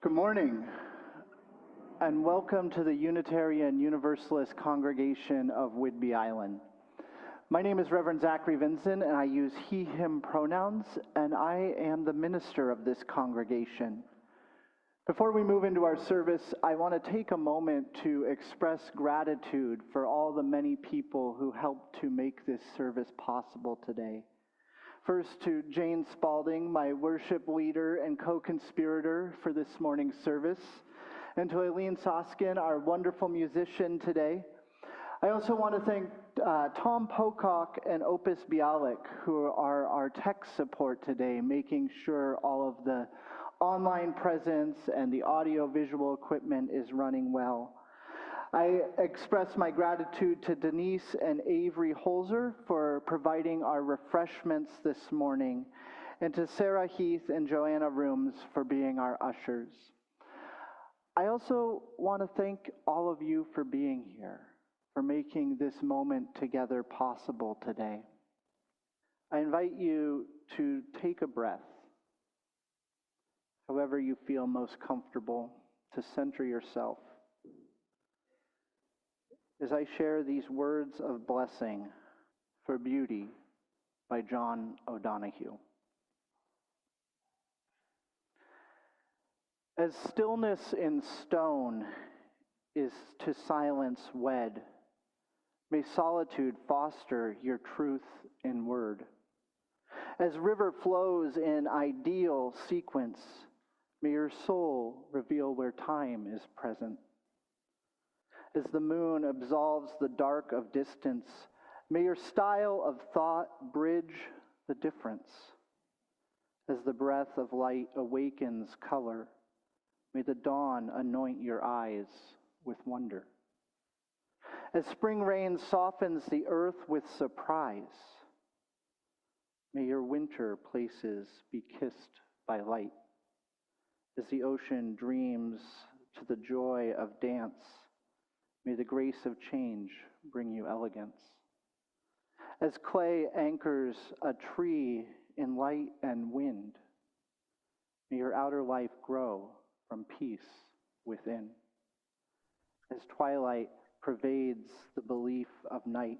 Good morning, and welcome to the Unitarian Universalist Congregation of Whidbey Island. My name is Reverend Zachary Vinczen, and I use he, him pronouns, and I am the minister of this congregation. Before we move into our service, I want to take a moment to express gratitude for all the many people who helped to make this service possible today. First, to Jane Spalding, my worship leader and co-conspirator for this morning's service, and to Eileen Soskin, our wonderful musician today. I also want to thank Tom Pocock and Opus Bialik, who are our tech support today, making sure all of the online presence and the audio-visual equipment is running well. I express my gratitude to Denise and Avery Holzer for providing our refreshments this morning, and to Sarah Heath and Joanna Rooms for being our ushers. I also want to thank all of you for being here, for making this moment together possible today. I invite you to take a breath, however you feel most comfortable, to center yourself, as I share these words of blessing for beauty by John O'Donohue. As stillness in stone is to silence wed, may solitude foster your truth in word. As river flows in ideal sequence, may your soul reveal where time is present. As the moon absolves the dark of distance, may your style of thought bridge the difference. As the breath of light awakens color, may the dawn anoint your eyes with wonder. As spring rain softens the earth with surprise, may your winter places be kissed by light. As the ocean dreams to the joy of dance, may the grace of change bring you elegance. As clay anchors a tree in light and wind, may your outer life grow from peace within. As twilight pervades the belief of night,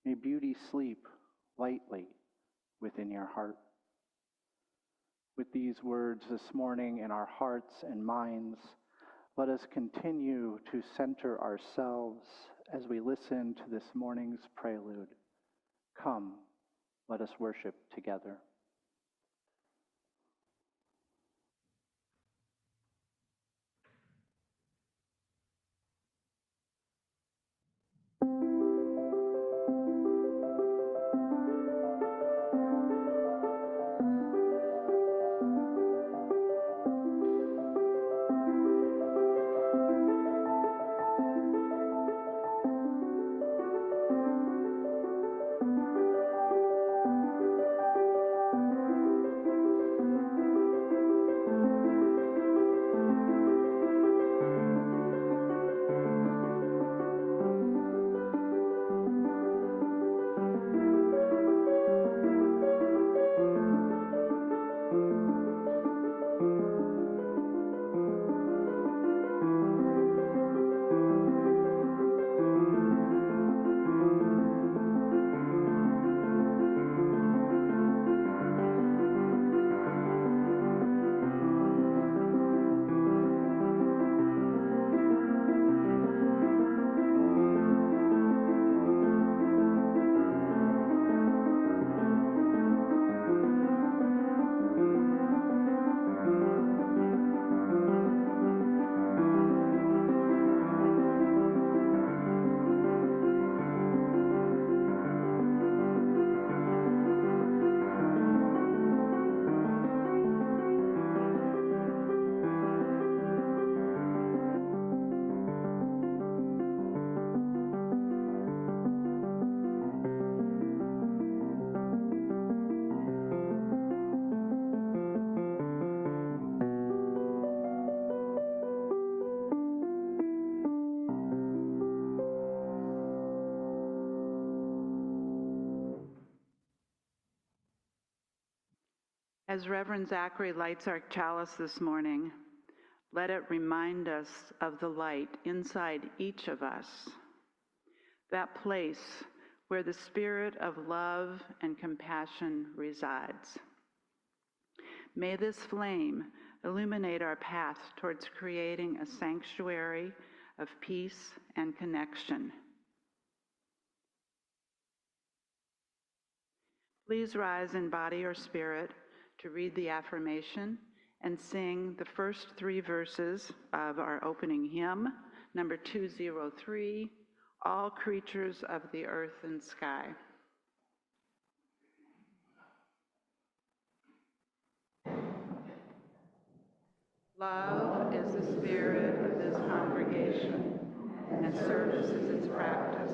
may beauty sleep lightly within your heart. With these words this morning in our hearts and minds, let us continue to center ourselves as we listen to this morning's prelude. Come, let us worship together. As Reverend Zachary lights our chalice this morning, Let it remind us of the light inside each of us, that place where the spirit of love and compassion resides. May this flame illuminate our path towards creating a sanctuary of peace and connection. Please rise in body or spirit to read the affirmation and sing the first 3 verses of our opening hymn, number 203, All Creatures of the Earth and Sky. Love is the spirit of this congregation, and service is its practice.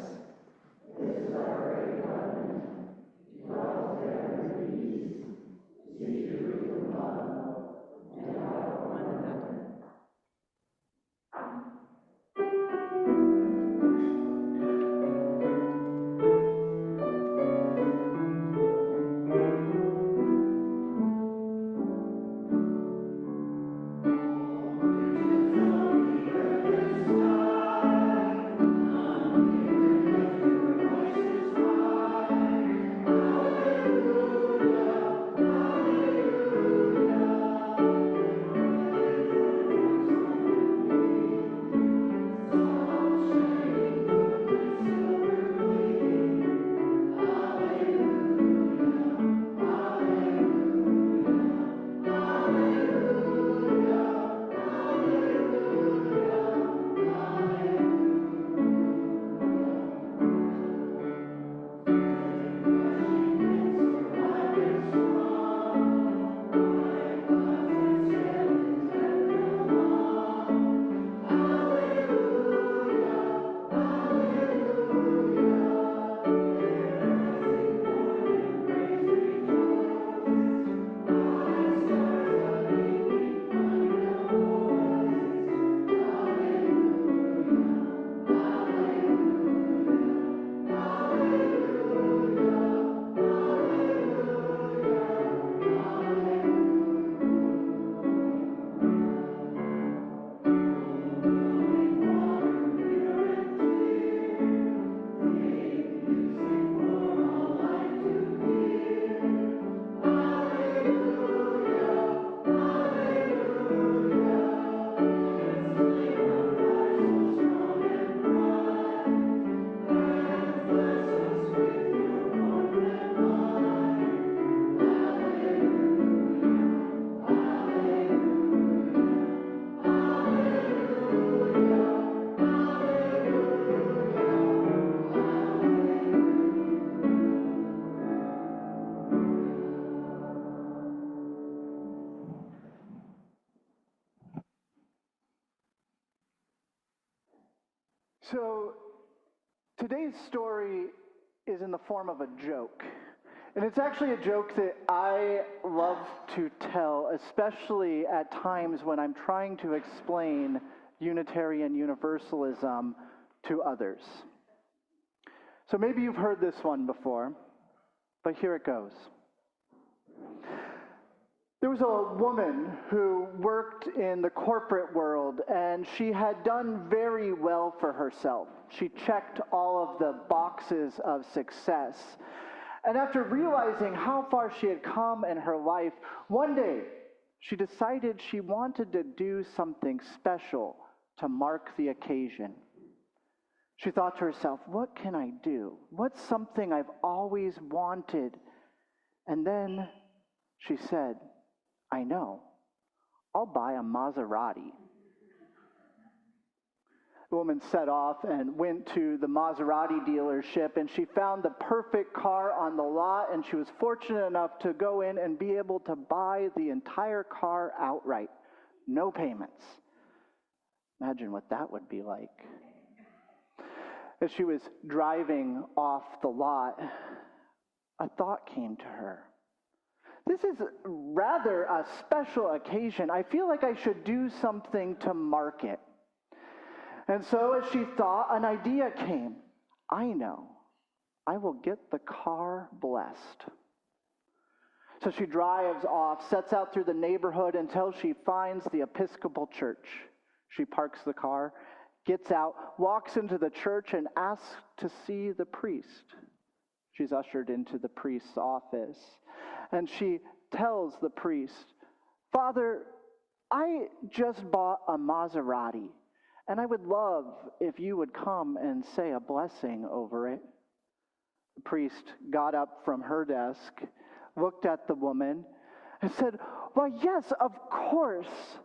So today's story is in the form of a joke. And it's actually a joke that I love to tell, especially at times when I'm trying to explain Unitarian Universalism to others. So maybe you've heard this one before, but here it goes. There was a woman who worked in the corporate world, and she had done very well for herself. She checked all of the boxes of success. And after realizing how far she had come in her life, one day she decided she wanted to do something special to mark the occasion. She thought to herself, what can I do? What's something I've always wanted? And then she said, I know, I'll buy a Maserati. The woman set off and went to the Maserati dealership, and she found the perfect car on the lot, and she was fortunate enough to go in and be able to buy the entire car outright, no payments. Imagine what that would be like. As she was driving off the lot, a thought came to her. This is rather a special occasion. I feel like I should do something to mark it. And so as she thought, an idea came. I know. I will get the car blessed. So she drives off, sets out through the neighborhood until she finds the Episcopal church. She parks the car, gets out, walks into the church, and asks to see the priest. She's ushered into the priest's office, and she tells the priest, "Father, I just bought a Maserati, and I would love if you would come and say a blessing over it." The priest got up from her desk, looked at the woman, and said, "Well, yes, of course,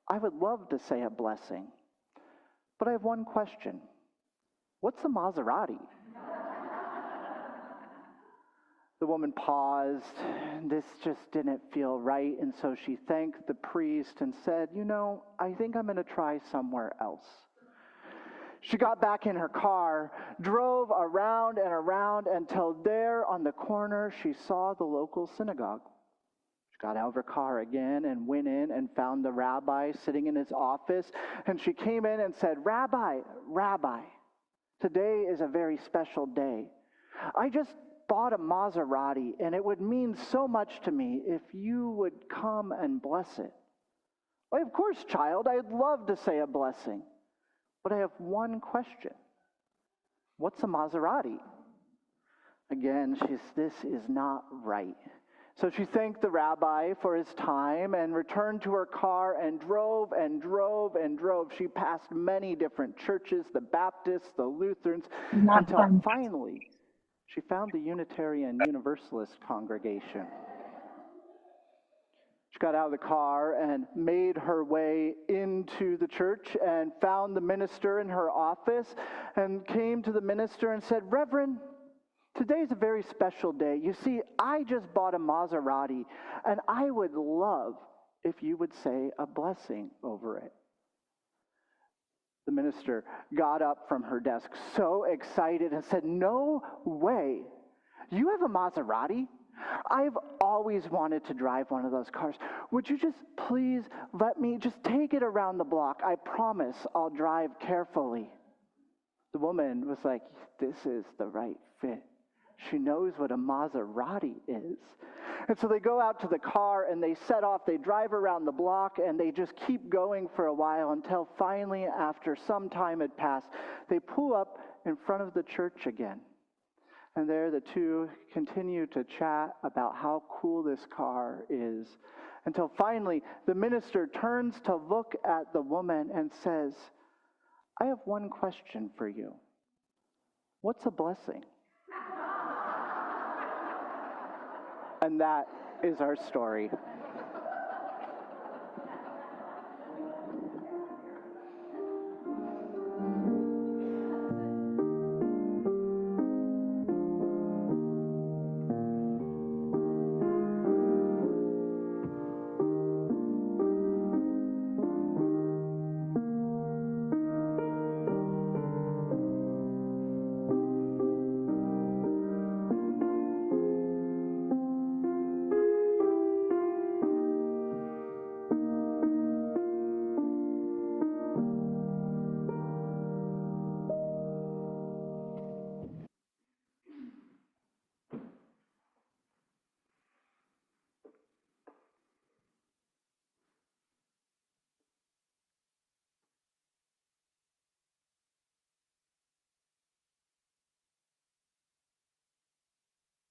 I would love to say a blessing. But I have one question. What's a Maserati?" The woman paused. This just didn't feel right, and so she thanked the priest and said, I think I'm going to try somewhere else." She got back in her car, drove around and around until there on the corner she saw the local synagogue. She got out of her car again and went in and found the rabbi sitting in his office, and she came in and said, Rabbi, today is a very special day. I just bought a Maserati, and it would mean so much to me if you would come and bless it." "Why, of course, child, I'd love to say a blessing. But I have one question. What's a Maserati?" Again, this is not right. So she thanked the rabbi for his time and returned to her car and drove and drove and drove. She passed many different churches, the Baptists, the Lutherans, until finally she found the Unitarian Universalist congregation. She got out of the car and made her way into the church and found the minister in her office and came to the minister and said, "Reverend, today's a very special day. You see, I just bought a Maserati, and I would love if you would say a blessing over it." The minister got up from her desk so excited and said, "No way. You have a Maserati? I've always wanted to drive one of those cars. Would you just please let me just take it around the block? I promise I'll drive carefully." The woman was like, "This is the right fit. She knows what a Maserati is." And so they go out to the car and they set off. They drive around the block and they just keep going for a while until finally, after some time had passed, they pull up in front of the church again. And there the two continue to chat about how cool this car is, until finally the minister turns to look at the woman and says, "I have one question for you. What's a blessing?" And that is our story.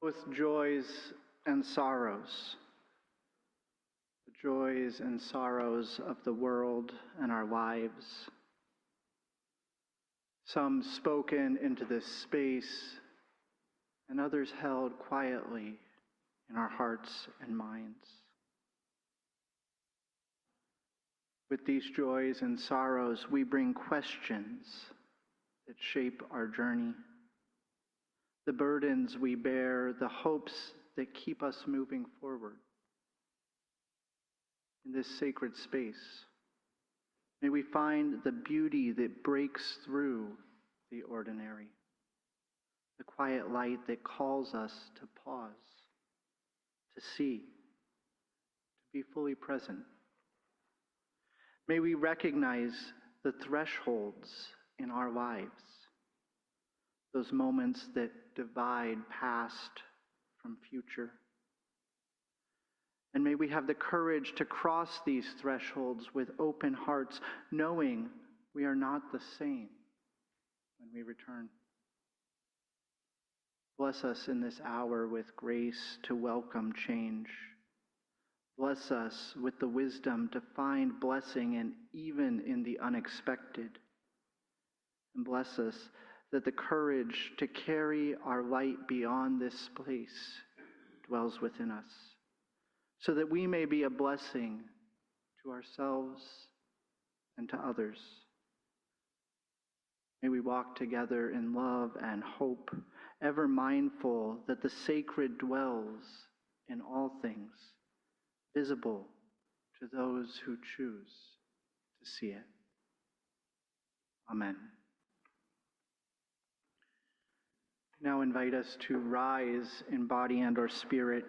With joys and sorrows, the joys and sorrows of the world and our lives, some spoken into this space and others held quietly in our hearts and minds. With these joys and sorrows, we bring questions that shape our journey, the burdens we bear, the hopes that keep us moving forward. In this sacred space, may we find the beauty that breaks through the ordinary, the quiet light that calls us to pause, to see, to be fully present. May we recognize the thresholds in our lives, those moments that divide past from future. And may we have the courage to cross these thresholds with open hearts, knowing we are not the same when we return. Bless us in this hour with grace to welcome change. Bless us with the wisdom to find blessing even in the unexpected. And bless us that the courage to carry our light beyond this place dwells within us, so that we may be a blessing to ourselves and to others. May we walk together in love and hope, ever mindful that the sacred dwells in all things, visible to those who choose to see it. Amen. Now invite us to rise in body and or spirit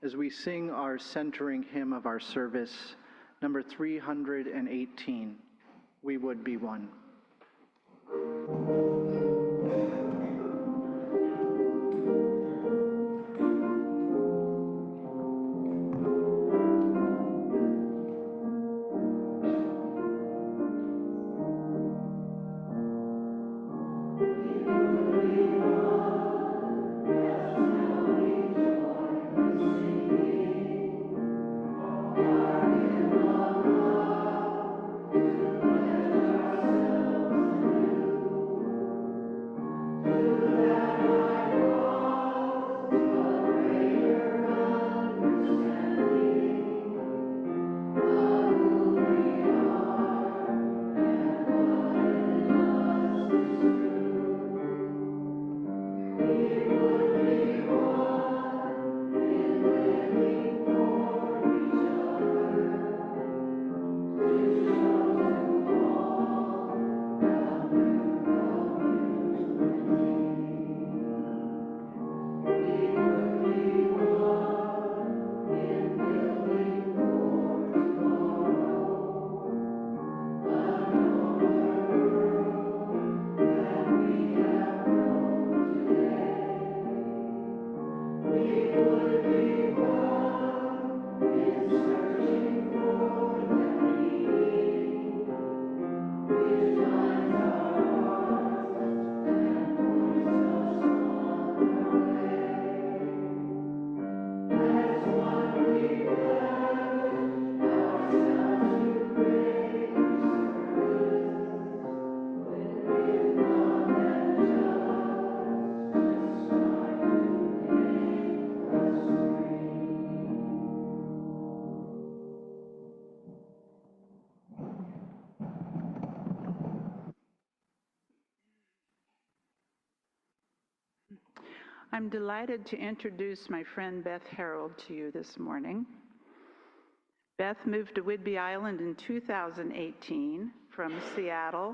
as we sing our centering hymn of our service, number 318, We Would Be One. I'm delighted to introduce my friend Beth Harold to you this morning. Beth moved to Whidbey Island in 2018 from Seattle,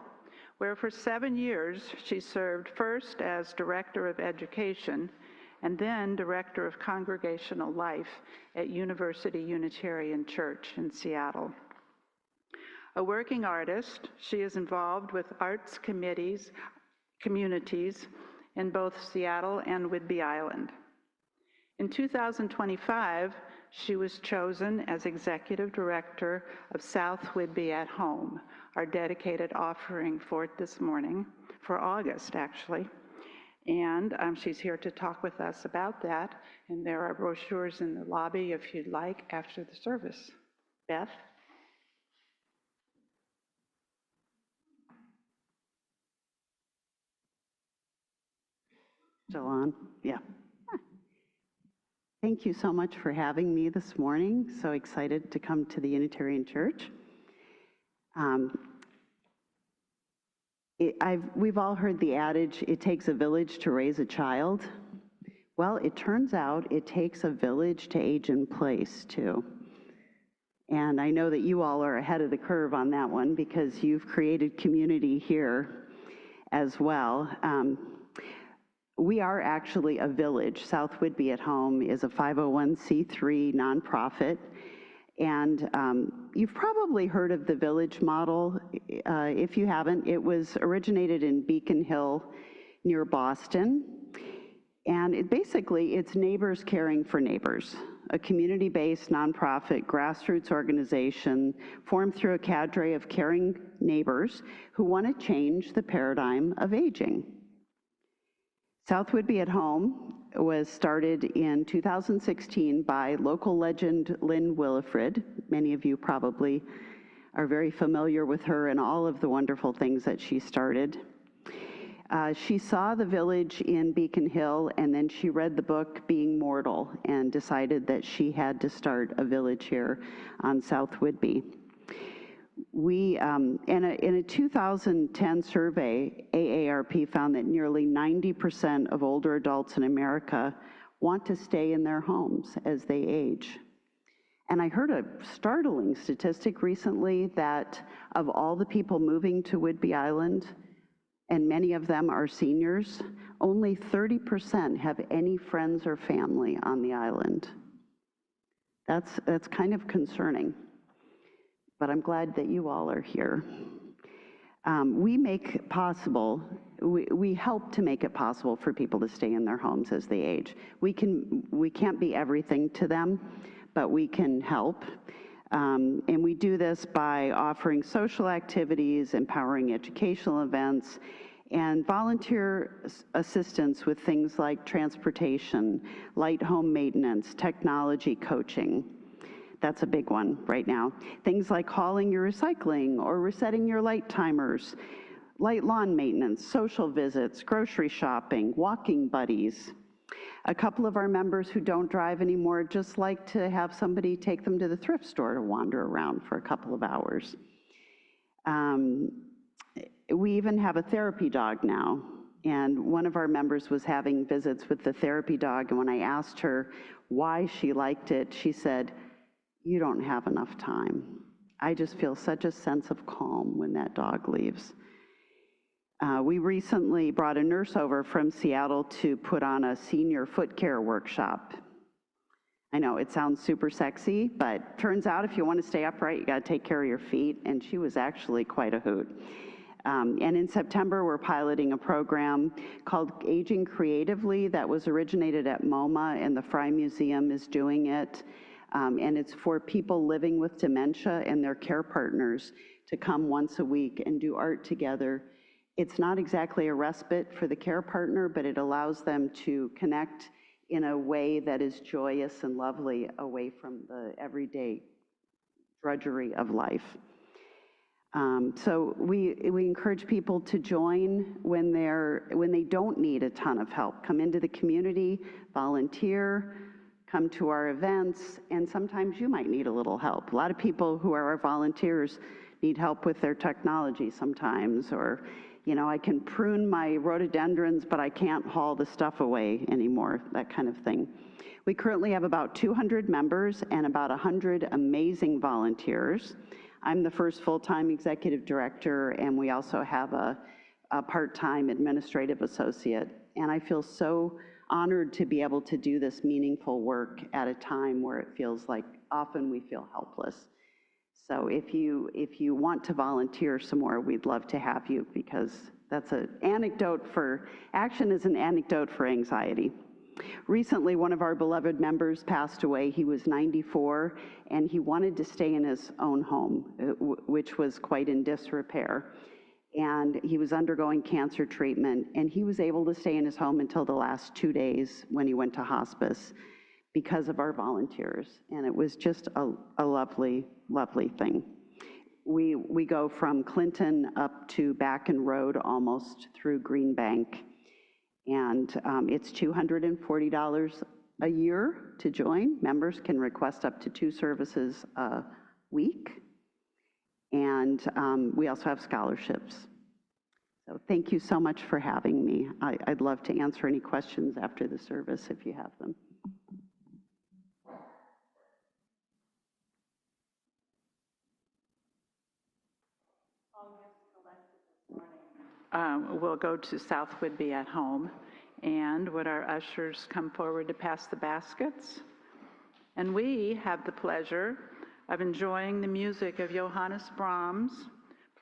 where for 7 years she served first as Director of Education and then Director of Congregational Life at University Unitarian Church in Seattle. A working artist, she is involved with arts communities in both Seattle and Whidbey Island. In 2025, she was chosen as Executive Director of South Whidbey at Home, our dedicated offering for this morning, for August actually. And she's here to talk with us about that, and there are brochures in the lobby if you'd like after the service. Beth? Still on? Yeah. Thank you so much for having me this morning. So excited to come to the Unitarian Church. We've all heard the adage, it takes a village to raise a child. Well, it turns out it takes a village to age in place too. And I know that you all are ahead of the curve on that one because you've created community here as well. We are actually a village. South Whidbey at Home is a 501c3 nonprofit. And you've probably heard of the village model. If you haven't, it was originated in Beacon Hill near Boston. And it's neighbors caring for neighbors. a community-based nonprofit grassroots organization formed through a cadre of caring neighbors who want to change the paradigm of aging. South Whidbey at Home was started in 2016 by local legend Lynn Willifred. Many of you probably are very familiar with her and all of the wonderful things that she started. She saw the village in Beacon Hill, and then she read the book Being Mortal and decided that she had to start a village here on South Whidbey. We, in a 2010 survey, AARP found that nearly 90% of older adults in America want to stay in their homes as they age. And I heard a startling statistic recently that of all the people moving to Whidbey Island, and many of them are seniors, only 30% have any friends or family on the island. That's kind of concerning, but I'm glad that you all are here. We help to make it possible for people to stay in their homes as they age. We can't be everything to them, but we can help. And we do this by offering social activities, empowering educational events, and volunteer assistance with things like transportation, light home maintenance, technology coaching. That's a big one right now. Things like hauling your recycling or resetting your light timers, light lawn maintenance, social visits, grocery shopping, walking buddies. A couple of our members who don't drive anymore just like to have somebody take them to the thrift store to wander around for a couple of hours. We even have a therapy dog now, and one of our members was having visits with the therapy dog, and when I asked her why she liked it, she said, "You don't have enough time. I just feel such a sense of calm when that dog leaves." We recently brought a nurse over from Seattle to put on a senior foot care workshop. I know it sounds super sexy, but turns out if you want to stay upright, you got to take care of your feet, and she was actually quite a hoot. And in September, we're piloting a program called Aging Creatively that was originated at MoMA, and the Fry Museum is doing it. And it's for people living with dementia and their care partners to come once a week and do art together. It's not exactly a respite for the care partner, but it allows them to connect in a way that is joyous and lovely away from the everyday drudgery of life. So we encourage people to join when they don't need a ton of help. Come into the community, volunteer, come to our events, and sometimes you might need a little help. A lot of people who are our volunteers need help with their technology sometimes, or, you know, I can prune my rhododendrons, but I can't haul the stuff away anymore, that kind of thing. We currently have about 200 members and about 100 amazing volunteers. I'm the first full-time executive director, and we also have a part-time administrative associate. And I feel so honored to be able to do this meaningful work at a time where it feels like often we feel helpless. So if you want to volunteer some more, we'd love to have you, because that's an anecdote for, action is an anecdote for anxiety. Recently, one of our beloved members passed away. He was 94, and he wanted to stay in his own home, which was quite in disrepair. And he was undergoing cancer treatment, and he was able to stay in his home until the last 2 days when he went to hospice because of our volunteers. And it was just a lovely, lovely thing. We go from Clinton up to Backen Road, almost through Green Bank. And it's $240 a year to join. Members can request up to 2 services a week. And we also have scholarships. So thank you so much for having me. I'd love to answer any questions after the service if you have them. We'll go to South Whidbey at Home, and would our ushers come forward to pass the baskets? And we have the pleasure of enjoying the music of Johannes Brahms,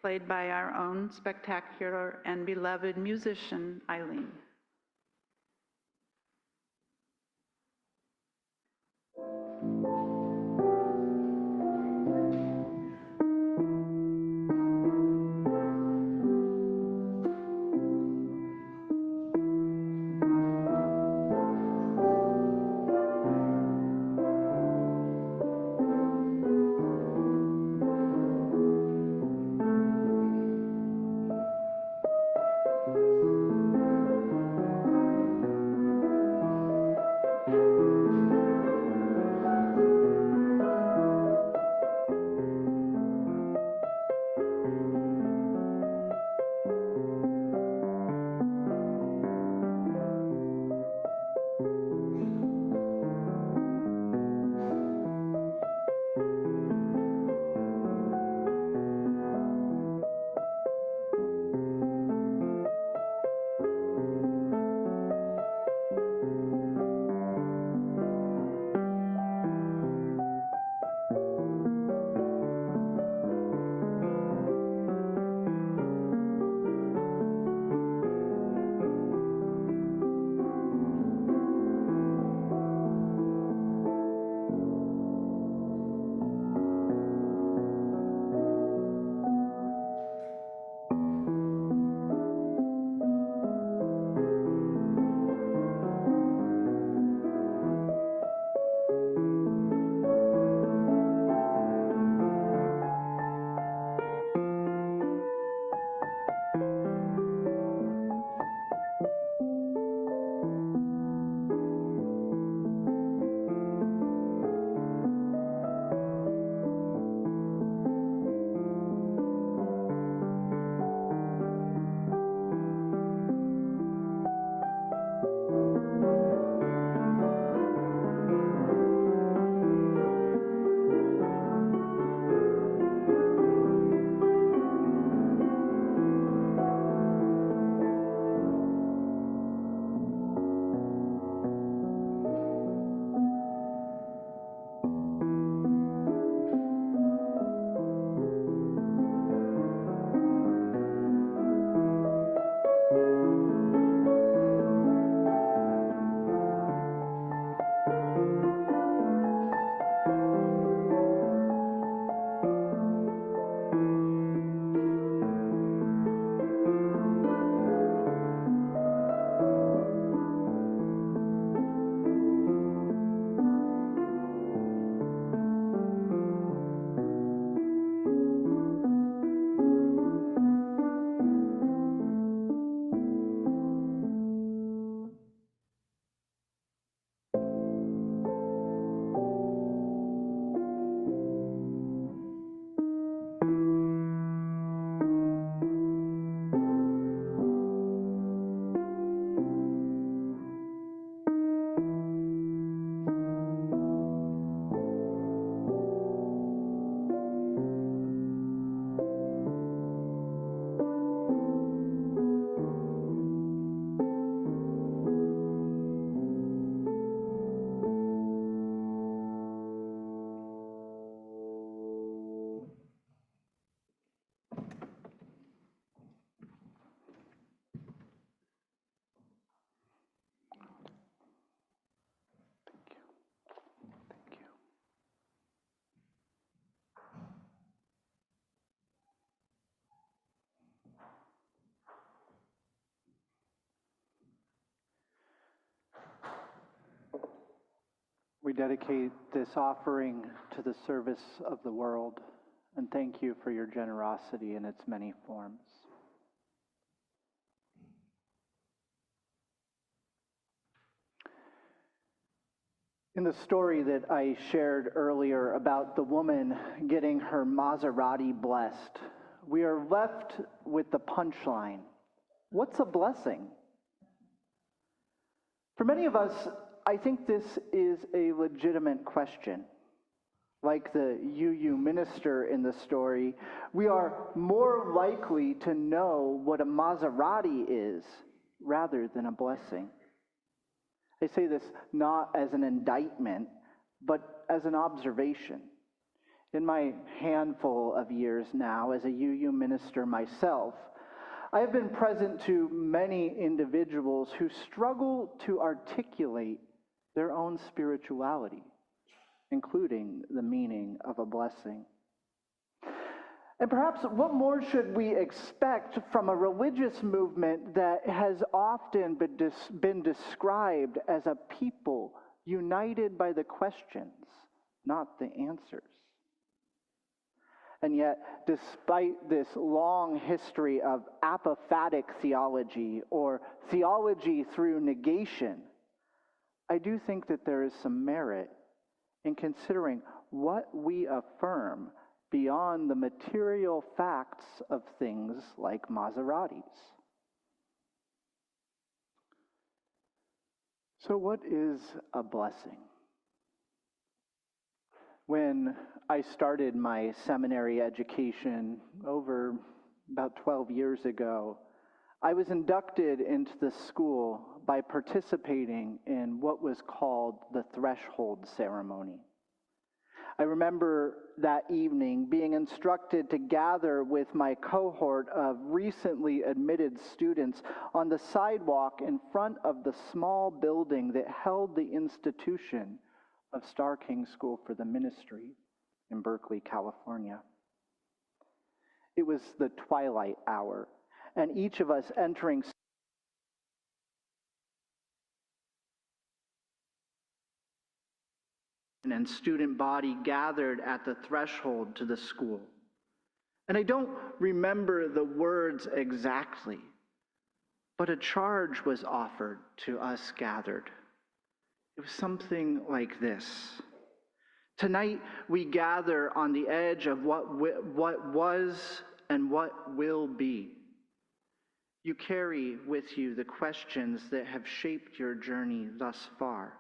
played by our own spectacular and beloved musician, Eileen. We dedicate this offering to the service of the world, and thank you for your generosity in its many forms. In the story that I shared earlier about the woman getting her Maserati blessed, we are left with the punchline. What's a blessing? For many of us, I think this is a legitimate question. Like the UU minister in the story, we are more likely to know what a Maserati is rather than a blessing. I say this not as an indictment, but as an observation. In my handful of years now as a UU minister myself, I have been present to many individuals who struggle to articulate their own spirituality, including the meaning of a blessing. And perhaps what more should we expect from a religious movement that has often been described as a people united by the questions, not the answers? And yet, despite this long history of apophatic theology or theology through negation, I do think that there is some merit in considering what we affirm beyond the material facts of things like Maseratis. So what is a blessing? When I started my seminary education over about 12 years ago, I was inducted into the school by participating in what was called the threshold ceremony. I remember that evening being instructed to gather with my cohort of recently admitted students on the sidewalk in front of the small building that held the institution of Star King School for the Ministry in Berkeley, California. It was the twilight hour, and each of us entering and student body gathered at the threshold to the school. And I don't remember the words exactly, but a charge was offered to us gathered. It was something like this. Tonight we gather on the edge of what was and what will be. You carry with you the questions that have shaped your journey thus far.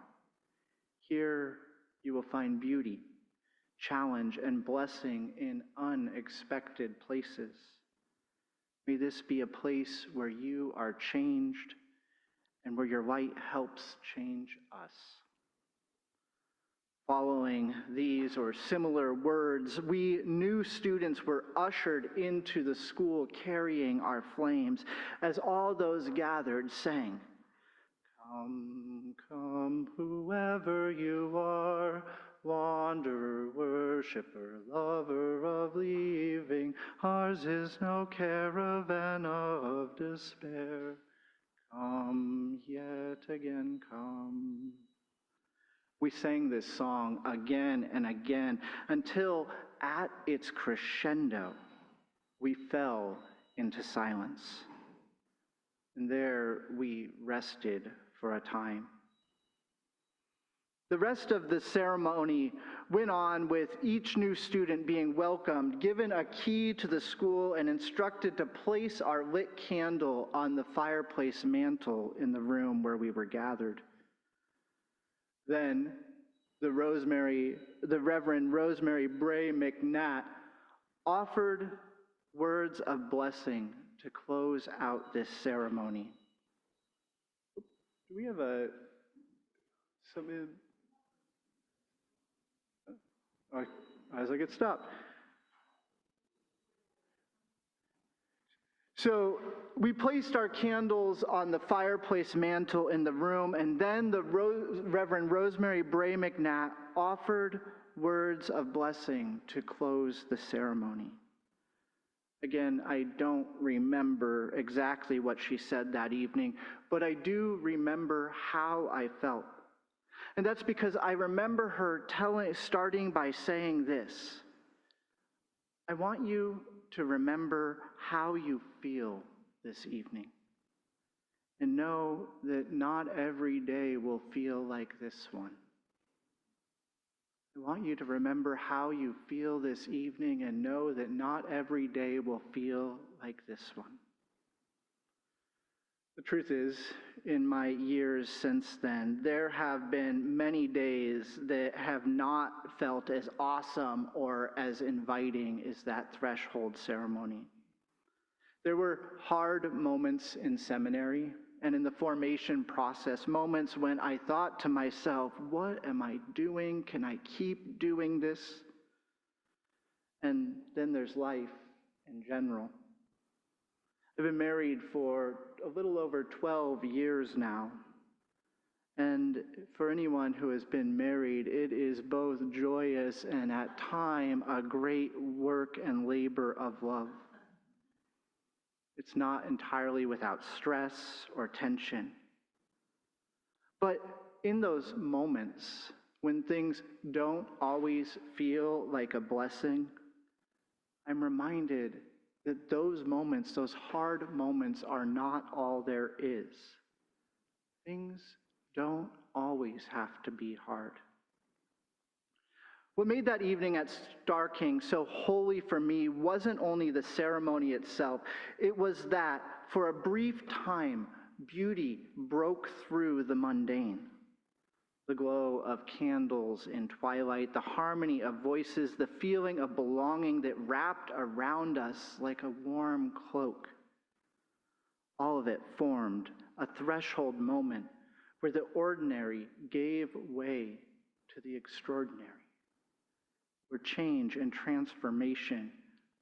Here you will find beauty, challenge, and blessing in unexpected places. May this be a place where you are changed and where your light helps change us. Following these or similar words, we new students were ushered into the school carrying our flames as all those gathered sang, "Come, come, whoever you are, wanderer, worshiper, lover of leaving, ours is no caravan of despair. Come, yet again come." We sang this song again and again until at its crescendo, we fell into silence. And there we rested for a time. The rest of the ceremony went on with each new student being welcomed, given a key to the school, and instructed to place our lit candle on the fireplace mantle in the room where we were gathered. Then the Reverend Rosemary Bray McNatt offered words of blessing to close out this ceremony. Do we have something? As I get stopped. So we placed our candles on the fireplace mantle in the room, and then the Reverend Rosemary Bray McNatt offered words of blessing to close the ceremony. Again, I don't remember exactly what she said that evening, but I do remember how I felt. And that's because I remember her starting by saying this: I want you to remember how you feel this evening, and know that not every day will feel like this one. I want you to remember how you feel this evening and know that not every day will feel like this one. The truth is, in my years since then, there have been many days that have not felt as awesome or as inviting as that threshold ceremony. There were hard moments in seminary and in the formation process, moments when I thought to myself, what am I doing? Can I keep doing this? And then there's life in general. I've been married for a little over 12 years now. And for anyone who has been married, it is both joyous and at times a great work and labor of love. It's not entirely without stress or tension. But in those moments, when things don't always feel like a blessing, I'm reminded that those moments, those hard moments, are not all there is. Things don't always have to be hard. What made that evening at Star King so holy for me wasn't only the ceremony itself. It was that, for a brief time, beauty broke through the mundane. The glow of candles in twilight, the harmony of voices, the feeling of belonging that wrapped around us like a warm cloak. All of it formed a threshold moment where the ordinary gave way to the extraordinary, where change and transformation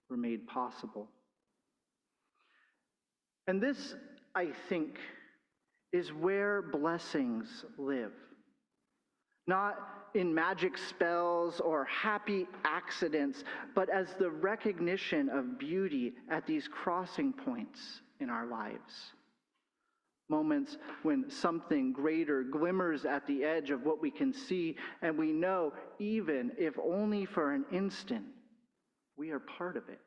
were made possible. And this, I think, is where blessings live. Not in magic spells or happy accidents, but as the recognition of beauty at these crossing points in our lives. Moments when something greater glimmers at the edge of what we can see, and we know, even if only for an instant, we are part of it.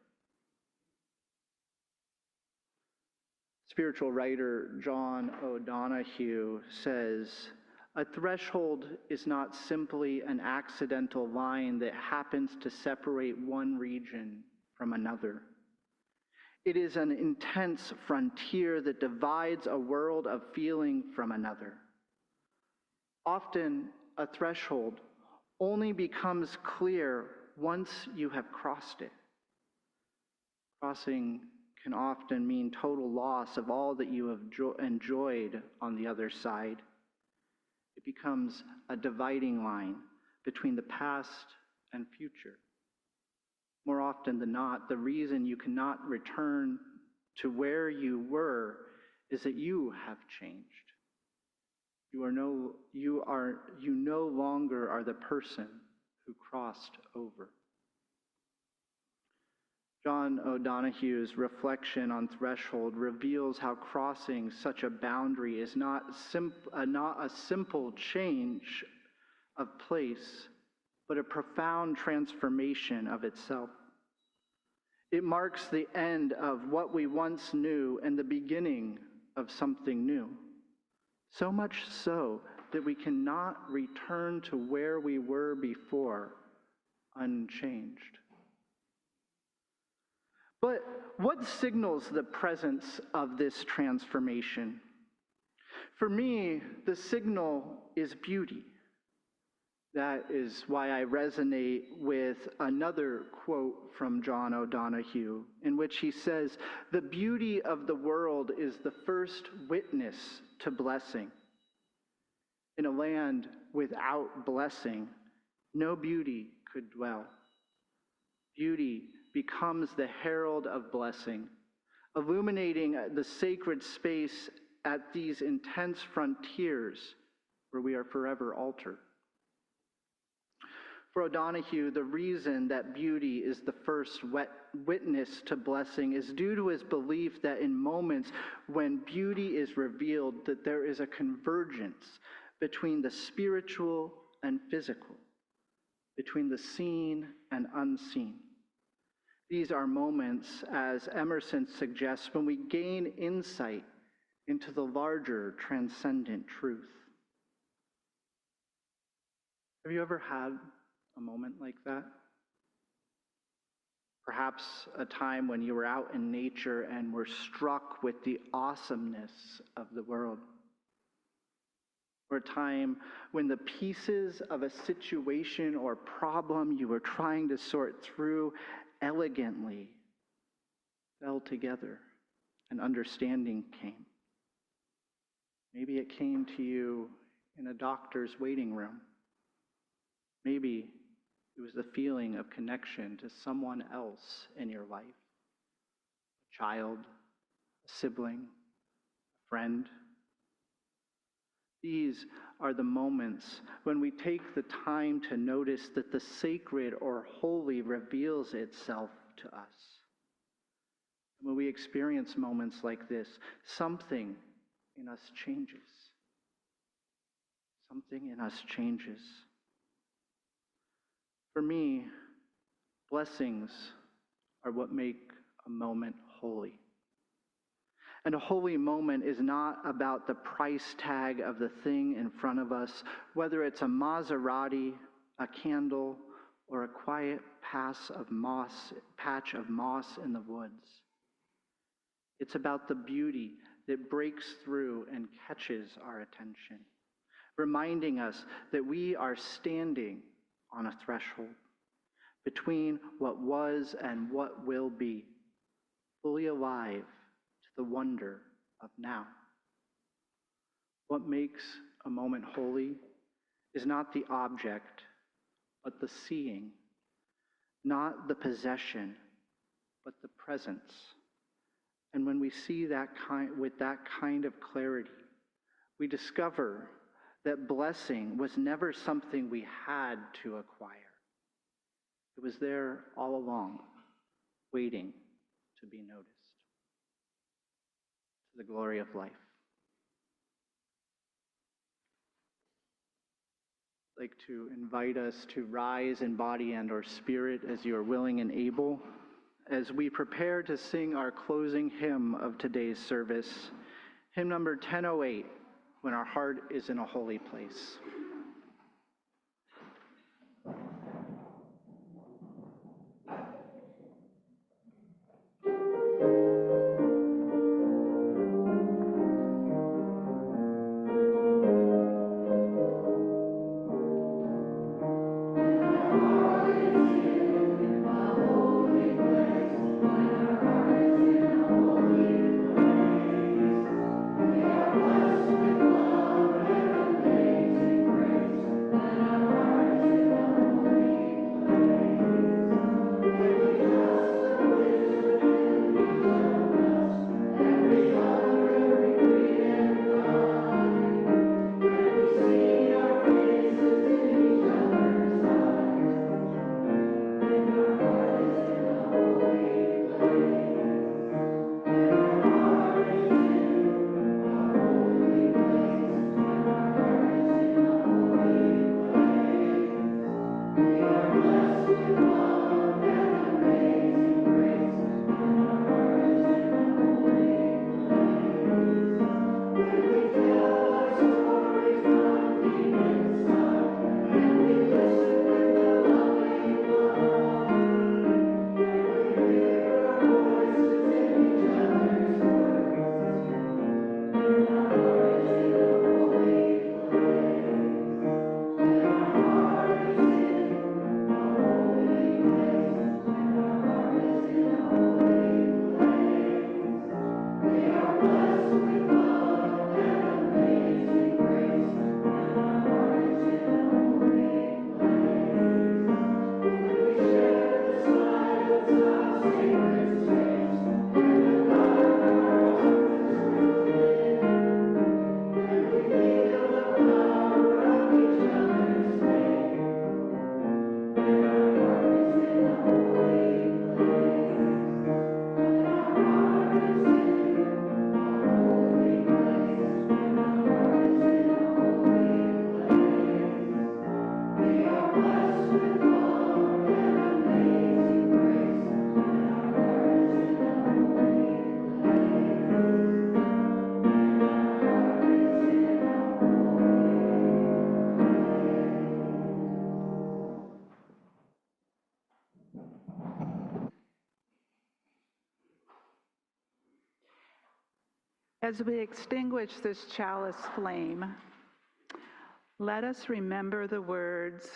Spiritual writer John O'Donohue says, a threshold is not simply an accidental line that happens to separate one region from another. It is an intense frontier that divides a world of feeling from another. Often, a threshold only becomes clear once you have crossed it. Crossing can often mean total loss of all that you have enjoyed on the other side. It becomes a dividing line between the past and future. More often than not, the reason you cannot return to where you were is that you have changed. You no longer are the person who crossed over. John O'Donohue's reflection on threshold reveals how crossing such a boundary is not a simple change of place, but a profound transformation of itself. It marks the end of what we once knew and the beginning of something new. So much so that we cannot return to where we were before, unchanged. But what signals the presence of this transformation? For me, the signal is beauty. That is why I resonate with another quote from John O'Donohue, in which he says, "The beauty of the world is the first witness to blessing. In a land without blessing, no beauty could dwell. Beauty becomes the herald of blessing, illuminating the sacred space at these intense frontiers where we are forever altered." For O'Donohue, the reason that beauty is the first witness to blessing is due to his belief that in moments when beauty is revealed, that there is a convergence between the spiritual and physical, between the seen and unseen. These are moments, as Emerson suggests, when we gain insight into the larger transcendent truth. Have you ever had a moment like that? Perhaps a time when you were out in nature and were struck with the awesomeness of the world. Or a time when the pieces of a situation or problem you were trying to sort through elegantly fell together and understanding came. Maybe it came to you in a doctor's waiting room. Maybe it was the feeling of connection to someone else in your life, a child, a sibling, a friend. These are the moments when we take the time to notice that the sacred or holy reveals itself to us. And when we experience moments like this, something in us changes. Something in us changes. For me, blessings are what make a moment holy. And a holy moment is not about the price tag of the thing in front of us, whether it's a Maserati, a candle, or a quiet patch of moss in the woods. It's about the beauty that breaks through and catches our attention, reminding us that we are standing on a threshold between what was and what will be, fully alive to the wonder of now. What makes a moment holy is not the object, but the seeing, not the possession, but the presence. And when we see with that kind of clarity, we discover that blessing was never something we had to acquire. It was there all along, waiting to be noticed. To the glory of life. I'd like to invite us to rise in body and or spirit as you are willing and able, as we prepare to sing our closing hymn of today's service, hymn number 1008, When Our Heart is in a Holy Place. Blessed with love and amazing As we extinguish this chalice flame, let us remember the words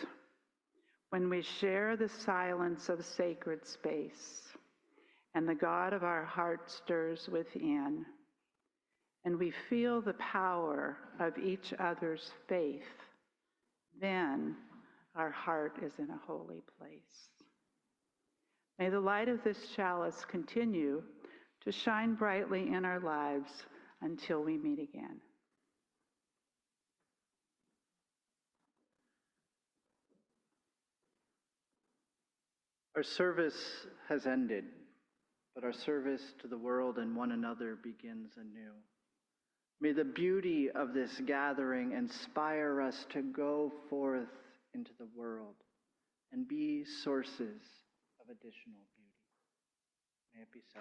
when we share the silence of sacred space and the God of our heart stirs within, and we feel the power of each other's faith, then our heart is in a holy place. May the light of this chalice continue to shine brightly in our lives until we meet again. Our service has ended, but our service to the world and one another begins anew. May the beauty of this gathering inspire us to go forth into the world and be sources of additional beauty. May it be so.